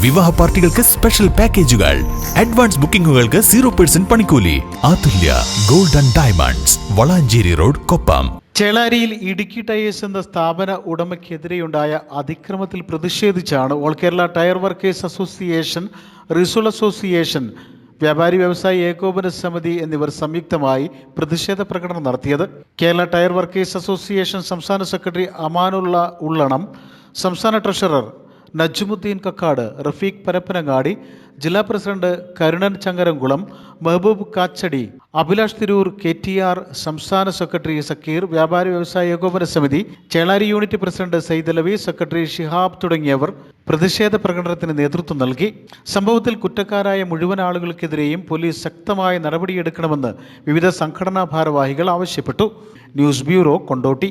വിവാഹ പാർട്ടികൾക്ക് സ്പെഷ്യൽ പാക്കേജുകൾ, അഡ്വാൻസ് ബുക്കിംഗുകൾക്ക് 0% പണിക്കൂലി. Athulya gold and diamonds, Valanchery road, Koppam. ചേളാരിയിൽ ഇടുക്കി ടയേഴ്സ് എന്ന സ്ഥാപന ഉടമയ്ക്കെതിരെയുണ്ടായ അതിക്രമത്തിൽ പ്രതിഷേധിച്ചാണ് all Kerala tyre workers association, resole association, വ്യാപാരി വ്യവസായി ഏകോപന സമിതി എന്നിവർ സംയുക്തമായി പ്രതിഷേധ പ്രകടനം നടത്തിയത്. കേരള ടയർ വർക്കേഴ്സ് അസോസിയേഷൻ സംസ്ഥാന സെക്രട്ടറി അമാനുള്ള ഉള്ളണം, സംസ്ഥാന ട്രഷറർ നജ്മുദ്ദീൻ കക്കാട്, റഫീഖ് പരപ്പനങ്ങാടി, ജില്ലാ പ്രസിഡന്റ് കരുണൻ ചങ്ങരംകുളം, മെഹബൂബ് കാച്ചടി, അഭിലാഷ് തിരൂർ, KTR, സംസ്ഥാന സെക്രട്ടറി സക്കീർ, വ്യാപാരി വ്യവസായ ഏകോപന സമിതി Chelari unit president Sayyid Alavi, secretary Shihab തുടങ്ങിയവർ പ്രതിഷേധ പ്രകടനത്തിന് നേതൃത്വം നൽകി. സംഭവത്തിൽ കുറ്റക്കാരായ മുഴുവൻ ആളുകൾക്കെതിരെയും പോലീസ് ശക്തമായ നടപടിയെടുക്കണമെന്ന് വിവിധ സംഘടനാ ഭാരവാഹികൾ ആവശ്യപ്പെട്ടു. News bureau, Kondotty.